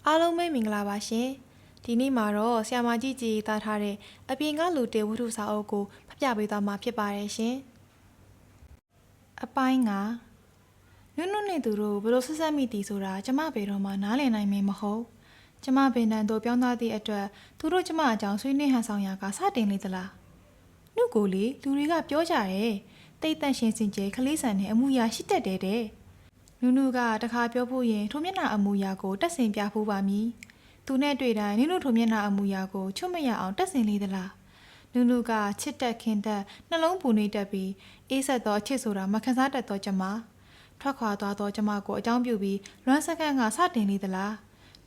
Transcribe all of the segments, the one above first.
အားလုံးပဲမင်္ဂလာပါရှင်ဒီနေ့မှာတော့ဆရာမကြီးကြီးတားထားတဲ့အပြင်ကလူတေဝတ္ထုစာအုပ်ကိုဖတ်ပြပေးသွားမှာဖြစ်ပါတယ်ရှင်အပိုင်းကနုနဲ့သူတို့ဘယ်လိုဆက်ဆက်မိသည်ဆိုတာကျမဘယ်တော့မှနားလည်နိုင်မင်းမဟုတ်ကျမပင်တန်တို့ပြောင်းသားသည့်အတွက်သူတို့ကျမအကြောင်းဆွေးနွေးဟန်ဆောင်ရာကစတင်လေသလားနုကိုလေလူတွေကပြောကြတယ်တိတ်တန့်ရှင်စင်ကြဲခလေးဆန်နဲ့အမှုရာရှိတတ်တယ်တဲ့နုကတခါပြောဖို့ရင်ထိုမျက်နှာအမူအရာကိုတက်ဆင်ပြဖို့ပါမည်သူနဲ့တွေ့တိုင်းနုထိုမျက်နှာအမူအရာကိုချွတ်မရအောင်တက်ဆင်လေသလားနုကချစ်တက်ခင်တက်နှလုံးပူနေတတ်ပြီးအေးဆက်သောချစ်ဆိုတာမခံစားတတ်သောကျမထွက်ခွာသွားသောကျမကိုအကြောင်းပြုပြီးလွမ်းစကန်ကစတင်လေသလား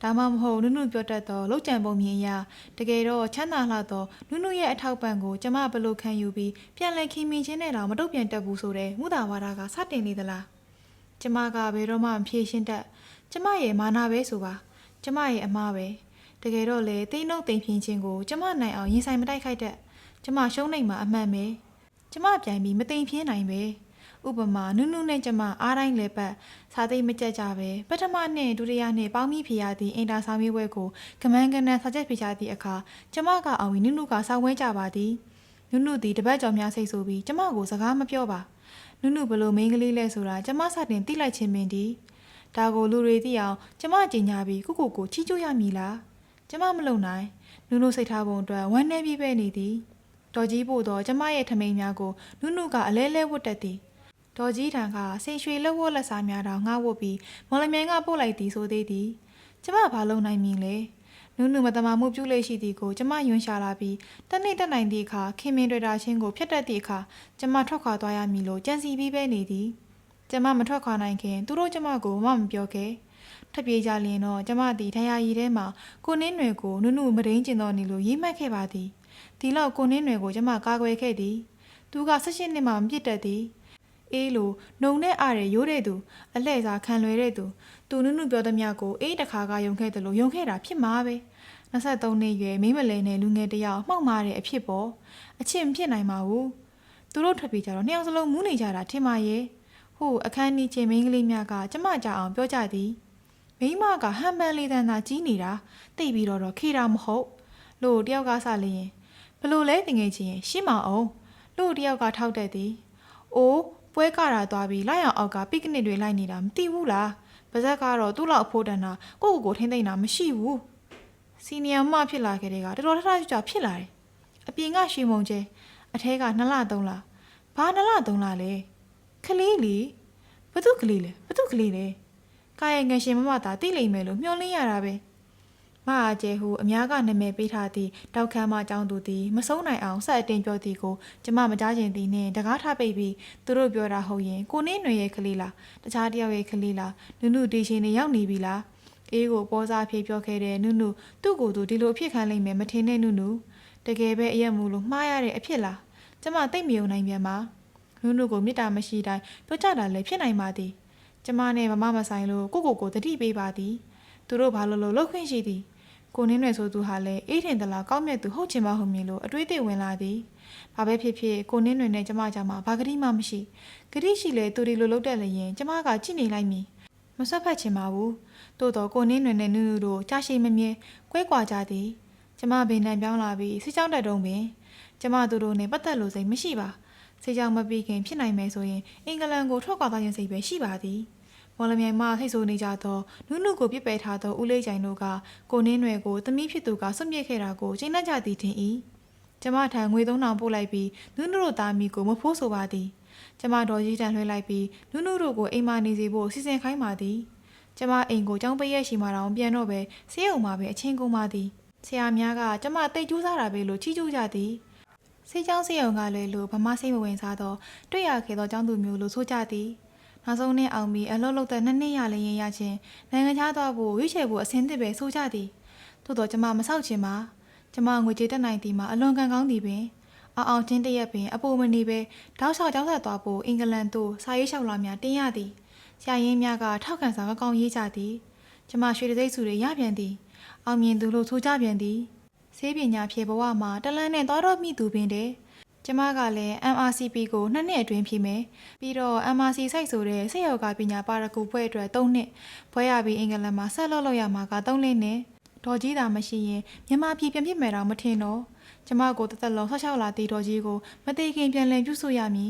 ဒါမှမဟုတ်နုပြောတတ်သောလောက်ကျန်ပုံမြင်အရာတကယ်တော့ချမ်းသာလှသောနုရဲ့အထောက်ပံ့ကိုကျမဘလို့ခံယူပြီးပြန်လည်ခင်မင်ခြင်းနဲ့တော့မတုတ်ပြန်တတ်ဘူးဆိုတဲ့မူတာဝါဒကစတင်လေသလားကျမကဘယ်တော့မှမဖြေရှင်းတတ်ကျမရဲ့မာနာပဲဆိုပါကျမရဲ့အမားပဲတကယ်တော့လေတိတ်နှုတ်တိမ်ဖြင်းခြင်းကိုကျမနိုင်အောင်ရင်ဆိုင်မတိုက်ခိုက်တတ်ကျမရှုံးနိုင်မှာအမှန်ပဲကျမပြိုင်ပြီးမတိမ်ဖြင်းနိုင်ပဲဥပမာနုနဲ့ကျမအားတိုင်းလဲပတ်စာသိမ့်မကြက်ကြပဲပထမနဲ့ဒုတိယနဲ့ပေါင်းပြီးဖြေရသည့်အင်တာဆောင်ရွက်ပွဲကိုကမန်းကနန်းစာချက်ဖြေချသည့်အခါကျမကအောင်ပြီးနုကစောင်းဝဲကြပါသည်နုသည်တပတ်ကျော်များစိတ်ဆိုပြီးကျမကိုစကားမပြောပါနုဘလို့မိန်းကလေးလဲဆိုတာကျမစတင်သိလိုက်ခြင်းပင်ဒီဒါကိုလူတွေသိအောင်ကျမကြင်ညာပြီးကိုချီးကျူးရမည်လားကျမမလုံနိုင်နုစိတ်ထားပုံအတွက်ဝမ်းနည်းပြီးပဲနေသည်တော်ကြီးဖို့တော့ကျမရဲ့ထမိန်များကိုနုကအလဲလဲဝတ်တတ်သည်တော်ကြီးထံကဆင်ရွှေလက်ဝတ်လက်စားများတောင်ငှားဝတ်ပြီးမော်လမြိုင်ကပို့လိုက်သည်ဆိုသေးသည်ကျမဘာလုံနိုင်မည်လဲနုမတမာမှုပြုလေရှိသည်ကိုကျမယွန်းရှာလာပြီးတနေ့တက်နိုင်သည့်အခါခင်မင်တွေ့တာချင်းကိုဖျက်တတ်သည့်အခါကျမထွက်ခွာသွားရမည်လို့ကြံစီပြီးပဲနေသည်ကျမမထွက်ခွာနိုင်ခင်သူတို့ကျမကိုမပြောခဲ့ထပ်ပြေးကြလျင်တော့ကျမသည်ထရာရီထဲမှာကိုနင်းနွယ်ကိုနုမဒိန်ကျင်တော်နေလို့ရေးမှတ်ခဲ့ပါသည်ဒီလောက်ကိုနင်းနွယ်ကိုကျမကာကွယ်ခဲ့သည်သူက18နှစ်မှမပြစ်တတ်သည်အေးလိုနှုံနဲ့အားရရိုးတဲ့သူအလှည့်စားခံလွယ်တဲ့သူသူနုပြောသမျှကိုအေးတခါကယုံခဲ့တယ်လို့ယုံခဲ့တာဖြစ်မှာပဲ23နှစ်ရွယ်မိမလဲနဲ့လူငယ်တယောက်မှောက်မာတဲ့အဖြစ်ပေါ်အချစ်မဖြစ်နိုင်ပါဘူးသူတို့ထွက်ပြေးကြတော့နှစ်ယောက်စလုံးမူးနေကြတာထင်ပါရဲ့ဟိုအခန်းကြီးချင်းမိန်းကလေးများကကျမကြအောင်ပြောကြသည်မိမကဟန်ပန်လေးတန်းသာကြီးနေတာသိပြီးတော့ခေတာမဟုတ်လို့တယောက်ကစလျင်ဘလို့လဲတငယ်ချင်းရှင်းမအောင်လို့တယောက်ကထောက်တတ်သည်အိုးပွဲကတာသွားပြီးလိုက်အောင်အောက်ကပိကနစ်တွေလိုက်နေတာမသိဘူးလားပါဇက်ကတော့သူ့လောက်အဖိုးတန်တာကိုထိမ့်သိမ့်တာမရှိဘူးစီနီယာမဖြစ်လာခဲ့တဲ့ကတော်တော်ထထကြွဖြစ်လာတယ်အပြင်ကရွှေမုံကျဲအထဲက2လ3လဘာ2လ3လလဲခလေးလီဘသူကလေးလဲကာယငယ်ရှင်မမသာသိလိမ့်မယ်လို့မျှော်လင့်ရတာပဲမအားကျဲဟုအများကနာမည်ပေးထားသည့်တောက်ခမ်းမအကြောင်းသူသည်မဆုံးနိုင်အောင်ဆက်အတင်ပြောသည်ကိုကျမမကြားချင်သည်နှင့်တကားထားပိတ်ပြီးသူတို့ပြောတာဟုတ်ရင်ကိုနင်းနွယ်ရဲ့ကလေးလားတခြားတယောက်ရဲ့ကလေးလားနုဒီရှင်နေရောက်နေပြီလားအေးကိုပေါ်စားဖြေပြောခဲ့တဲ့နုသူ့ကိုယ်သူဒီလိုအဖြစ်ခံလိမ့်မယ်မထင်တဲ့နုတကယ်ပဲအရက်မူလို့မှားရတဲ့အဖြစ်လားကျမသိမယုံနိုင်ပြန်ပါနုကိုမေတ္တာမရှိတိုင်းပြောကြတာလည်းဖြစ်နိုင်ပါသည်ကျမနဲ့မမဆိုင်လို့ကိုတတိပေးပါသည်သူတို့ဘာလို့လှုပ်ခွင့်ရှိသည်ကိုနင်းနယ်ဆိုသူဟာလည်းအေးထင်သလားကောင်းမြတ်သူဟုတ်ချင်ပါဟုတ်မြင်လို့အတွေးသိဝင်လာသည်ဘာပဲဖြစ်ဖြစ်ကိုနင်းနယ်နဲ့ကျမကြမှာဘာကတိမှမရှိကတိရှိလေသူဒီလိုလုပ်တတ်လျင်ကျမကကြည့်နေလိုက်မည်မဆက်ဖက်ချင်ပါဘူးတိုးတော့ကိုနင်းနယ်နဲ့နုတို့ကြားရှိမမြဲကွဲကွာကြသည်ကျမဘင်တန်ပြောင်းလာပြီးစစ်ကြောင်းတက်တုံးပင်ကျမတို့နဲ့ပတ်သက်လို့စိတ်မရှိပါစစ်ကြောင်းမပြီးခင်ဖြစ်နိုင်မယ်ဆိုရင်အင်္ဂလန်ကိုထွက်ခွာသွားခြင်းစိတ်ပဲရှိပါသည်မော်လမြိုင်မှထိတ်ဆိုးနေကြသောနုကိုပြစ်ပယ်ထားသောဦးလေးချိုင်တို့ကကိုနင်းနွယ်ကိုသမီးဖြစ်သူကဆွန့်ပစ်ခဲ့တာကိုချိန်နှက်ကြသည်ထင်၏ကျမထံငွေ3000ပို့လိုက်ပြီးနုတို့သားမီကိုမဖိုးဆိုပါသည်ကျမတော်ကြီးတန်လွှဲလိုက်ပြီးနုတို့ကိုအိမ်မနေစေဖို့စီစဉ်ခိုင်းပါသည်ကျမအိမ်ကိုကျောင်းပရက်ရှိမှတောင်ပြန်တော့ပဲဆေးရုံမှာပဲအချင်းကုန်ပါသည်ဆရာများကကျမတိတ်ကျူးစားတာပဲလို့ချီးကျူးကြသည်ဆေးကျောင်းဆေးရုံကလည်းလို့ဗမာစိတ်မဝင်စားတော့တွေ့ရခဲ့သောကျောင်းသူမျိုးလို့ဆိုကြသည်နောက်ဆုံးနှစ်အောင်ပြီးအလုပ်လုပ်တဲ့2နှစ်ရလျင်ရချင်းနိုင်ငံခြားသွားဖို့ရွေးချယ်ဖို့အဆင်သင့်ပဲဆိုကြသည်သို့တော့ကျမမဆောက်ချင်ပါကျမငွေကြေးတက်နိုင်သည်မှာအလွန်ကန်ကောင်းသည်ပင်အောင်ချင်းတရက်ပင်အပိုမနေပဲတောက်လျှောက်ကျောင်းဆက်သွားဖို့အင်္ဂလန်သို့စာရေးလျှောက်လာများတင်ရသည်ဆရာရင်းများကထောက်ခံစာကောင်းရေးကြသည်ကျမရွှေတသိက်စုတွေရပြန်သည်အောင်မြင်သူလို့ဆိုကြပြန်သည်ဆေးပညာဖြေဘဝမှာတလန်းနဲ့သွားတော့မိသူပင်တဲ့ ကျမကလည်း MRCP ကို2နှစ်အတွင်းဖြေမယ်ပြီးတော့ MRC စိုက်ဆိုတဲ့စိတ်ယောဂပညာပါရဂူဘွဲ့အတွက်3နှစ်ဘွဲ့ရပြီးအင်္ဂလန်မှာဆက်လုပ်ရမှာက3နှစ်နဲ့ဒေါ်ကြီးသာမရှိရင်မြန်မာပြည်ပြန်ဖြစ်မယ်တော့မထင်တော့ကျမကိုတသက်လုံးဆောက်ရှောက်လာတဲ့ဒေါ်ကြီးကိုမသေးခင်ပြန်လည်ပြုစုရမည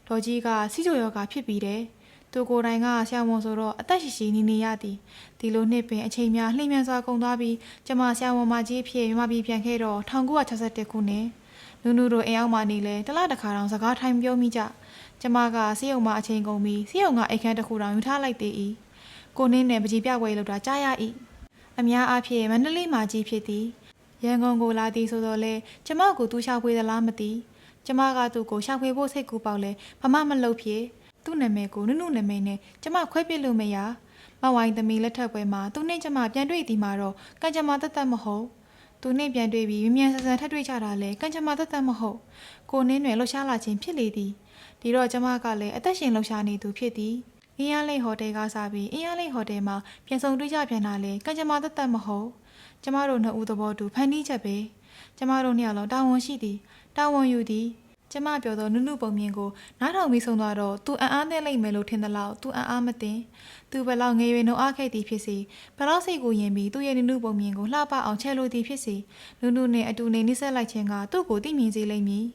်ဒေါ်ကြီးကစီးချိုယောဂဖြစ်ပြီးတယ်သူကိုယ်တိုင်ကဆရာဝန်ဆိုတော့အသက်ရှိရှိနေရသည်ဒီလိုနှစ်ပင်အချိန်များလှိမ့်မြန်စွာကုန်သွားပြီးကျမဆရာဝန်မကြီးအဖြစ်မြန်မာပြည်ပြန်ခဲ့တော့1961ခုနှစ်နူနူတို့အိမ်အောင်မနေလဲတလားတစ်ခါတောင်စကားထိုင်ပြောမိကြကျမကစေယုံမအချိန်ကုန်ပြီးစေယုံကအိတ်ခမ်းတစ်ခုတောင်ယူထားလိုက်သေး၏ကိုနင်းနဲ့ပကြီးပြပွဲလောက်တာကြားရ၏အများအားဖြင့်မန္တလေးမှာကြီးဖြစ်သည်ရန်ကုန်ကိုလာသည်ဆိုတော့လေကျမကိုသူ့ရှာဖွေသလားမသိကျမကသူ့ကိုရှာဖွေဖို့စိတ်ကူးပေါက်လဲဘာမှမလုပ်ဖြစ်သူ့နာမည်ကိုနုနုနာမည်နဲ့ကျမခွဲပြစ်လို့မရမဝိုင်းသမီးလက်ထပ်ပွဲမှာသူနဲ့ကျမပြန်တွေ့သည်မှာတော့ကံကြမ္မာတတ်မဟုတ်သူနဲ့ပြန်တွေ့ပြီးမြ мян ဆန်ဆန်ထပ်တွေ့ကြတာလေကံကြမ္မာတတ်မဟုတ်ကိုနင်းတွေလှူရှားလာခြင်းဖြစ်လေသည်ဒီတော့ကျမကလည်းအသက်ရှင်လှူရှားနေသူဖြစ်သည်အင်းရလိတ်ဟိုတယ်ကစားပြီးအင်းရလိတ်ဟိုတယ်မှာပြန်ဆောင်တွေ့ကြပြန်တာလေကံကြမ္မာတတ်မဟုတ်ကျမတို့နှစ်ဦးသဘောတူဖန်တီးချက်ပဲကျမတို့နှစ်ယောက်လုံးတာဝန်ရှိသည်တာဝန်ယူသည်ကျမပြောသောနုနုပုံမြင်ကိုနားထောင်ပြီးဆုံးသွားတော့သူအံ့အားသင့်လိမ့်မယ်လို့ထင်သလောက်သူအံ့အားမသင့်သူဘယ်လောက်ငယ်ရွယ်နှုံအားခဲ့သည်ဖြစ်စေဘယ်လောက်စိတ်ကိုယဉ်ပြီးသူ့ရဲ့နုနုပုံမြင်ကိုလှပအောင်ချဲလိုသည်ဖြစ်စေနုနုနဲ့အတူနေနှိစက်လိုက်ခြင်းကသူ့ကိုသိမြင်စေလိမ့်မည်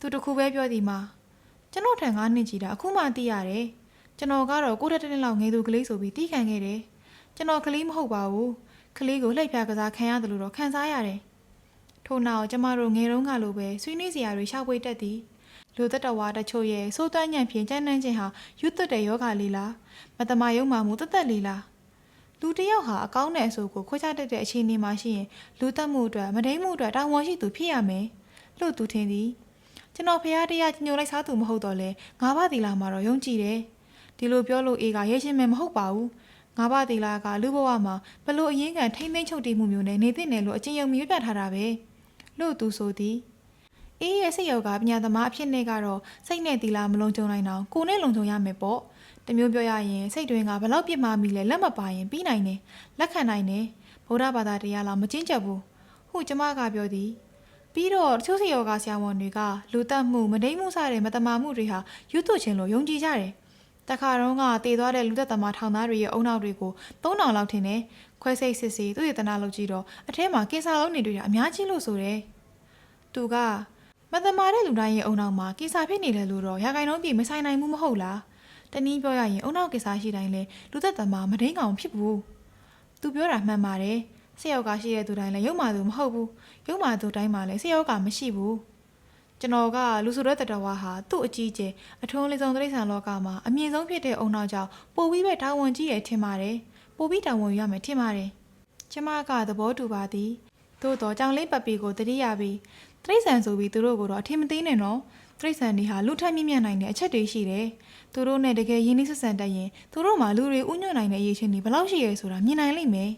သူတခုပဲပြောသည်မှာကျွန်တော်ထံ9နှစ်ကြီးတာအခုမှသိရတယ်ကျွန်တော်ကတော့ကိုတစ်နှစ်လောက်ငယ်သူကလေးဆိုပြီးတီးခံခဲ့တယ်ကျွန်တော်ကလေးမဟုတ်ပါဘူးကလေးကိုလှိပ်ဖြာကစားခံရတယ်လို့တော့ခံစားရတယ်ထို့နောက်ကျမတို့ငယ်တုန်းကလိုပဲဆွေးနွေးစရာတွေရှာဖွေတတ်သည်လူသက်တော်ဝါတချို့ရဲ့စိုးသွမ်းညံ့ဖြင့်ကြမ်းတမ်းခြင်းဟာရွတ်သွတ်တဲ့ယောဂလေးလားမတမာယုံမှမှုတသက်လေးလားလူတစ်ယောက်ဟာအကောင်းတဲ့အဆိုကိုခွဲခြားတတ်တဲ့အခြေအနေမှာရှိရင်လူသက်မှုအတွက်မဒိမ်းမှုအတွက်တာဝန်ရှိသူဖြစ်ရမယ်လို့သူထင်သည်ကျွန်တော်ဖះတရားညှို့လိုက်စားသူမဟုတ်တော့လဲငါးပါးသီလာမှာတော့ယုံကြည်တယ်ဒီလိုပြောလို့အေးကရဲရှင်းမယ်မဟုတ်ပါဘူးငါးပါးသီလာကလူဘဝမှာဘလို့အရင်ကထိမ့်သိမ့်ချုပ်တည်မှုမျိုးနဲ့နေသိနေလို့အကျဉ်းယုံမြပြထားတာပဲလို့သူဆိုသည်အေးရဲ့စိတ်ယောဂပညာသမားအဖြစ်နဲ့ကတော့စိတ်နဲ့သီလာမလုံးကြုံနိုင်တော့ကိုယ်နဲ့လုံခြုံရမယ်ပေါ့တမျိုးပြောရရင်စိတ်တွင်ကဘလောက်ပြစ်မှားမိလဲလက်မပါရင်ပြီးနိုင်တယ်လက်ခံနိုင်တယ်ဗုဒ္ဓဘာသာတရားလောက်မကျင့်ကြဘူးဟုကျမကပြောသည်ပြီးတော့တချို့စိတ်ယောဂဆရာဝန်တွေကလူတက်မှုမဒိမ့်မှုစတဲ့မတမာမှုတွေဟာရွတ်သွချင်းလို့ယုံကြည်ကြတယ်တခါတော့ကတည်သွားတဲ့လူသက်သမားထောင်သားတွေရဲ့အုံနောက်တွေကို3000လောက်ထင်တယ်ခွဲစိတ်စစ်စီသူ့ရတနာလုပ်ကြည့်တော့အထဲမှာကင်ဆာလုံးနေတွေ့တာအများကြီးလို့ဆိုတယ်သူကမတမာတဲ့လူတိုင်းရဲ့အုံနောက်ကင်ဆာဖြစ်နေတယ်လို့တော့ရာဂိုင်နှုန်းပြည့်မဆိုင်နိုင်ဘူးမဟုတ်လားတနည်းပြောရရင်အုံနောက်ကင်ဆာရှိတိုင်းလဲလူသက်သမားမဒိန်းကောင်ဖြစ်ဘူးသူပြောတာမှန်ပါတယ်ဆေးရောဂါရှိတဲ့သူတိုင်းလည်းရုံမာသူမဟုတ်ဘူးရုံမာသူတိုင်းမှာလည်းဆေးရောဂါမရှိဘူးကျွန်တော်ကလူဆိုတဲ့တတော်ဝါဟာသူ့အကြီးကျယ်အထုံးလေးဆုံးတိရစ္ဆာန်လောကမှာအမြင့်ဆုံးဖြစ်တဲ့အုံနောက်ကြောင့်ပိုပြီးပဲတာဝန်ကြီးရထင်ပါတယ်ပိုပြီးတာဝန်ယူရမယ်ထင်ပါတယ်ကျမကသဘောတူပါသည်သို့တော့ကြောင်လေးပတ်ပီကိုတတိယပြီးတိရစ္ဆာန်ဆိုပြီးသူတို့ကိုတော့အထင်မသေးနဲ့နော်တိရစ္ဆာန်တွေဟာလူထက်မြင့်မြတ်နိုင်တဲ့အချက်တွေရှိတယ်သူတို့နဲ့တကယ်ရင်းနှီးဆက်ဆံတတ်ရင်သူတို့မှလူတွေဥညွတ်နိုင်တဲ့အရေးချင်းတွေဘယ်လောက်ရှိရဲဆိုတာမြင်နိုင်လိမ့်မယ်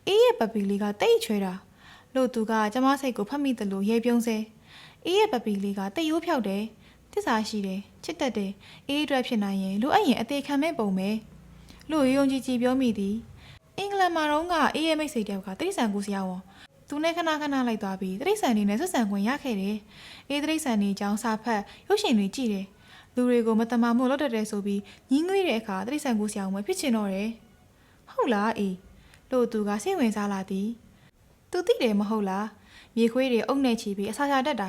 အေးရဲ့ပတ်ပီလေးကတိတ်ချွဲတာလို့သူကကျမစိတ်ကိုဖတ်မိတယ်လို့ရဲပြုံးစေအေးရဲ့ပတ်ပီလေးကတိတ်ရိုးဖြောက်တယ်တစ္ဆာရှိတယ်ချစ်တတ်တယ်အေးအတွက်ဖြစ်နိုင်ရင်လူအပ်ရင်အသေးခံမဲ့ပုံပဲလို့ယုံကြည်ကြည်ပြောမိသည်အင်္ဂလန်မှာတော့ကအေးရဲ့မိတ်ဆွေတယောက်ကတိရစ္ဆာန်ကိုဆရာဝန်သူနဲ့ခဏခဏလိုက်သွားပြီးတိရစ္ဆာန်တွေနဲ့ဆက်ဆံခွင့်ရခဲ့တယ်အေးတိရစ္ဆာန်တွေအကြောင်းစာဖတ်ရုပ်ရှင်တွေကြည့်တယ်လူတွေကိုမတမာမှုလုပ်တတ်တယ်ဆိုပြီးညင်းငွေးတဲ့အခါတိရစ္ဆာန်ကိုဆရာဝန်ဖြစ်ချင်တော့တယ်ဟုတ်လားအေးလို့သူကစိတ်ဝင်စားလာသည်သူသိတယ်မဟုတ်လားမြေခွေးတွေအုပ်နဲ့ချီပြီးအစာချတတ်တ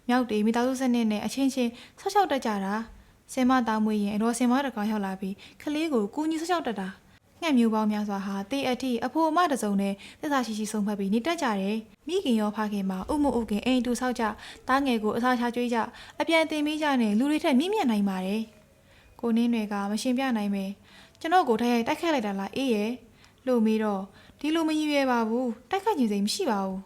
ာမြောက်တွေမိသားစုစနစ်နဲ့အချင်းချင်းဆော့ရှောက်တတ်ကြတာဆင်မသားမွေးရင်အတော်ဆင်မတကောင်ရောက်လာပြီးခလေးကိုကူညီဆော့ရှောက်တတ်တာငှက်မျိုးပေါင်းများစွာဟာတေးအထိအဖိုးအမတစုံနဲ့သစ္စာရှိရှိဆုံးဖြတ်ပြီးနေတတ်ကြတယ်မိခင်ရောဖခင်မှာဥမှုဥခင်အိမ်တူဆောက်ကြတားငယ်ကိုအစာချကျွေးကြအပြန်တင်မိကြနဲ့လူတွေထက်မြင့်မြတ်နိုင်ပါတယ်ကိုနင်းတွေကမရှင်ပြနိုင်ပဲကျွန်တော်ကိုထိုင်ရိုက်တိုက်ခတ်လိုက်တာလားအေးရဲ့လို့မေးတော့ဒီလိုမရည်ရွယ်ပါဘူးတိုက်ခတ်ခြင်းစိမ်မရှိပါဘူး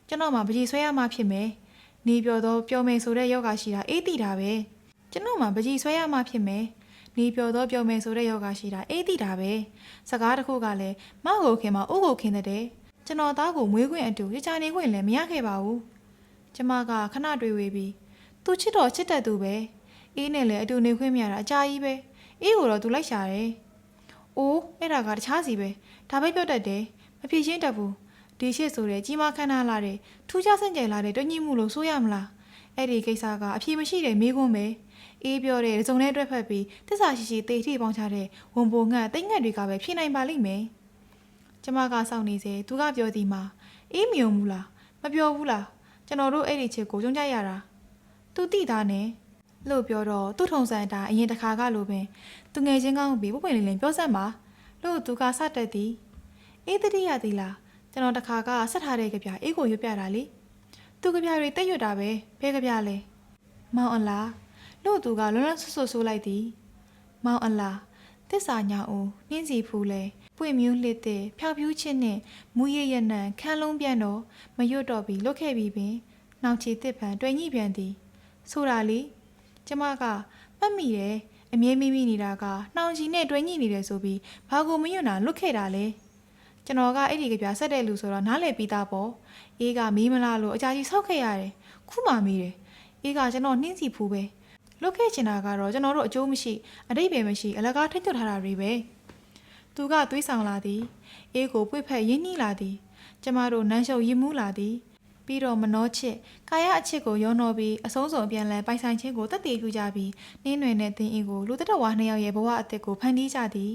ကျွန်တော်မှပကြီးဆွဲရမှဖြစ်မယ်နေပြောတော့ပြောမယ်ဆိုတဲ့ယောဂရှိတာအေးတိတာပဲကျွန်တော်မှပကြီးဆွဲရမှဖြစ်မယ်နေပြောတော့ပြောမယ်ဆိုတဲ့ယောဂရှိတာအေးတိတာပဲစကားတစ်ခုကလည်းမဟုတ်ခင်မှာဥကိုခင်တဲ့ကျွန်တော်သားကိုမွေးခွင့်အတူကြချာနေခွင့်လည်းမရခဲ့ပါဘူးကျမကခဏတွေးဝေးပြီးသူချစ်တော်ချစ်တတ်သူပဲအေးနဲ့လည်းအတူနေခွင့်မရတာအကြာကြီးပဲအေးကိုတော့သူလိုက်ရှာတယ်အိုးအဲ့ဒါကတခြားစီပဲဒါပဲပြောတတ်တယ်မဖြစ်ရှင်းတတ်ဘူးဒီရှစ်ဆိုတဲ့ကြီးမားခမ်းနားလာတဲ့ထူးခြားဆန့်ကျင်လာတဲ့တွညှိမှုလို့ဆိုရမလား အဲ့ဒီကိစ္စကအဖြေမရှိတဲ့မိကွန်းပဲအေးပြောတဲ့စုံနဲ့တွဲဖက်ပြီးတစ္ဆာရှိရှိတေထိပေါင်းချတဲ့ဝန်ပိုငှက်တိတ်ငှက်တွေကပဲဖြေနိုင်ပါလိမ့်မယ်ကျမကစောင့်နေစေသူကပြောသည်မှာအေးမယုံဘူးလားမပြောဘူးလားကျွန်တော်တို့အဲ့ဒီချစ်ကိုကြုံကြရတာသူတိသားနဲ့လို့ပြောတော့သူ့ထုံစံအတိုင်းအရင်တစ်ခါကလိုပင်သူငယ်ချင်းကောင်းပြီးပွပွလင်းလင်းပြောစမ်းပါလို့သူကစတက်သည်အေးတတိယသည်လားကျွန်တော်တစ်ခါကဆက်ထားတဲ့ကြပြအေးကိုရွတ်ပြတာလေသူကြပြတွေတက်ရွတ်တာပဲဖဲကြပြလဲမောင်အလားလို့သူကလွန်းလွန်းဆွဆွဆိုးလိုက်သည်မောင်အလားသစ္စာညာဦးနှင်းစီဖူးလဲပွင့်မြူးလှစ်တဲ့ဖြောက်ဖြူးချင်းနဲ့မူရရနံခန်းလုံးပြန်တော့မရွတ်တော့ပြီးလွတ်ခဲ့ပြီးပင်နှောင်ချီတစ်ဖန်တွေ့ညိပြန်သည်ဆိုတာလေကျမကမှတ်မိတယ်အမြဲမိမိနေတာကနှောင်ချီနဲ့တွေ့ညိနေတယ်ဆိုပြီးဘာကိုမရွတ်နာလွတ်ခဲ့တာလဲကျွန်တော်ကအဲ့ဒီကြပြဆက်တဲ့လူဆိုတော့နားလည်ပြီးသားပေါ့အေးကမီးမလားလို့အကြာကြီးဆောက်ခဲ့ရတယ်ခုမှမီးတယ်အေးကကျွန်တော်နှင်းစီဖူးပဲလွတ်ခဲ့ချင်တာကတော့ကျွန်တော်တို့အကျိုးမရှိအတိတ်ပဲမရှိအလကားထိတ်ထုတ်ထားတာတွေပဲသူကသွေးဆောင်လာသည်အေးကိုပွေ့ဖက်ရင်းနှီးလာသည်ကျမတို့နန်းရှုပ်ရင်မူးလာသည်ပြီးတော့မနှောချစ်ကာယအချစ်ကိုရောနှောပြီးအဆုံးစုံအပြန်လည်ပိုင်ဆိုင်ခြင်းကိုတတ်တည်ပြုကြပြီးနှင်းနွယ်နဲ့တင်းအင်းကိုလူတတော်ဝါနှစ်ယောက်ရဲ့ဘဝအသက်ကိုဖန်တီးကြသည်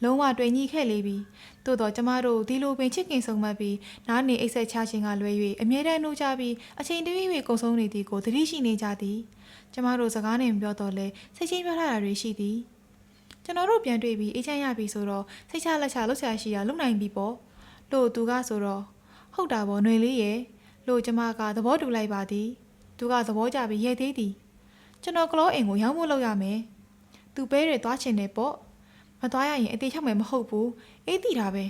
လုံးဝတွေ့ညိခဲ့လေပြီသို့တော့ကျမတို့ဒီလိုပင်ချစ်ခင်ဆုံးမှတ်ပြီးနားနေအိတ်ဆက်ချခြင်းကလွဲ၍အမြဲတမ်းနှိုးကြပြီးအချိန်တရွေ့၍ကုံဆုံးနေသည်ကိုသတိရှိနေကြသည်ကျမတို့စကားနဲ့ပြောတော့လဲစိတ်ချင်းပြောထားတာတွေရှိသည်ကျွန်တော်တို့ပြန်တွေ့ပြီးအေးချမ်းရပြီဆိုတော့စိတ်ချလက်ချလှုပ်ရှားရှိရလုံနိုင်ပြီပေါ့လို့သူကဆိုတော့ဟုတ်တာပေါ့ຫນွေလေးရဲ့လို့ကျမကသဘောတူလိုက်ပါသည်သူကသဘောကျပြီးရဲသေးသည်ကျွန်တော်ကလောအိမ်ကိုရောက်ဖို့လုပ်ရမယ်သူပဲတွေသွားချင်တယ်ပေါ့မသွားရရင်အသေးချောက်မယ်မဟုတ်ဘူးအေးတီတာပဲ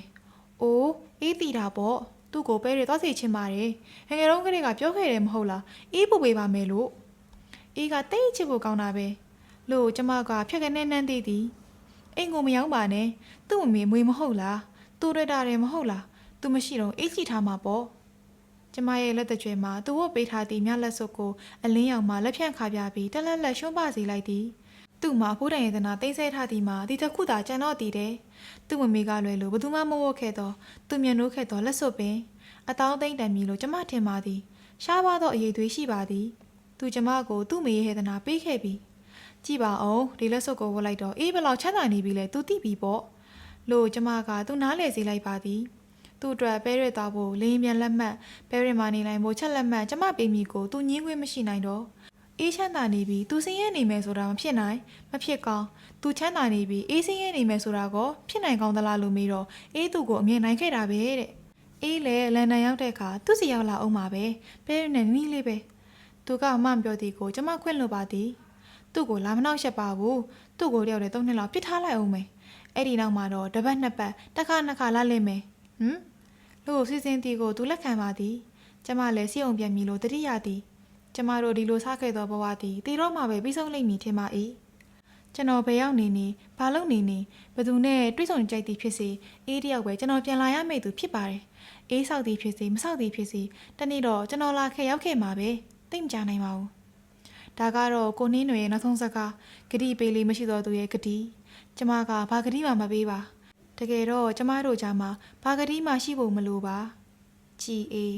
အိုးအေးတီတာပေါ့သူ့ကိုပဲတွေသွားစီချင်ပါတယ်ငယ်တုန်းကလေးကပြောခဲ့တယ်မဟုတ်လားအေးပို့ပေးပါမယ်လို့အေးကတိတ်ချစ်ဖို့ကောင်းတာပဲလို့ကျမကဖြက်ကနေနှမ်းသေးသည်အိမ်ကိုမရောက်ပါနဲ့သူ့မမေမွေမဟုတ်လားသူ့ရတာတယ်မဟုတ်လားသူမရှိတော့အေးကြည့်ထားမှာပေါ့ကျမရဲ့လက်တကြွယ်မှာသူ့ဝတ်ပေးထားသည့်မြလက်စုပ်ကိုအလင်းရောင်မှလက်ဖြန့်ခါပြပြီးတလက်လက်ရှုံးပစေလိုက်သည်သူ့မှာဖိုးတိုင်ရတနာတိမ့်ဆဲထားသည်မှာဒီတစ်ခုသာကြံတော့တည်တယ်သူ့မမေကလွယ်လို့ဘသူမှမဝတ်ခဲ့တော့သူမျက်နှိုးခဲ့တော့လက်စွပ်ပင်အတောင်းသိမ့်တံမီလို့ကျမထင်ပါသည်ရှားပါသောအရေးသွေးရှိပါသည်သူကျမကိုသူ့မေရဲ့ဟေဒနာပေးခဲ့ပြီကြည့်ပါအောင်ဒီလက်စွပ်ကိုဝတ်လိုက်တော့အေးဘလောက်ချမ်းသာနေပြီလဲသူသိပြီပေါ့လို့ကျမကသူနားလေစေလိုက်ပါသည်သူ့အတွက်ပဲရသွားဖို့လင်းမြန်လက်မှတ်ပဲရမာနေနိုင်ဖို့ချက်လက်မှတ်ကျမပေးမိကိုသူညင်းခွင့်မရှိနိုင်တော့အေးချမ်းသာနေပြီသူစင်းရဲနေမယ်ဆိုတာမဖြစ်နိုင်မဖြစ်ကောင်းသူချမ်းသာနေပြီအေးစင်းရဲနေမယ်ဆိုတာကောဖြစ်နိုင်ကောင်းသလားလို့မေးတော့အေးသူ့ကိုအမြင်နိုင်ခဲ့တာပဲတဲ့အေးလေလန်ဒန်ရောက်တဲ့အခါသူ့စီရောက်လာအောင်ပါပဲပဲရနဲ့နီးလေးပဲသူကမှမပြောသည်ကိုကျမခွင့်လို့ပါသည်သူ့ကိုလာမနှောက်ရှက်ပါဘူးသူ့ကိုတယောက်တည်း3နှစ်လောက်ပြစ်ထားလိုက်အောင်မယ်အဲ့ဒီနောက်မှာတော့တစ်ပတ်နှစ်ပတ်တစ်ခါနှစ်ခါလာလိမ့်မယ်လို့စီစဉ်တီကိုသူလက်ခံပါသည်ကျမလည်းစီအောင်ပြန်ပြီလို့တတိယသည်ကျမတို့ဒီလိုစားခဲ့သောဘဝသည်တီတော့မှပဲပြီးဆုံးလိမ့်မည်ထင်ပါ၏ကျွန်တော်ဘယ်ရောက်နေနေဘာလုပ်နေနေဘသူနဲ့တွေးဆုံကြိုက်သည်ဖြစ်စေအေးတယောက်ပဲကျွန်တော်ပြန်လာရမယ့်သူဖြစ်ပါတယ်အေးဆောက်သည်ဖြစ်စေမဆောက်သည်ဖြစ်စေတနေ့တော့ကျွန်တော်လာခဲ့ရောက်ခဲ့မှာပဲသိမကြနိုင်ပါဘူးဒါကတော့ကိုနှင်းနွယ်ရဲ့နောက်ဆုံးစကားဂတိပေးလေးမရှိတော့သူရဲ့ဂတိကျမကဘာဂတိမှမပေးပါတကယ်တော့ကျမတို့ကြားမှာဘာဂတိမှရှိဖို့မလိုပါကြည်အေး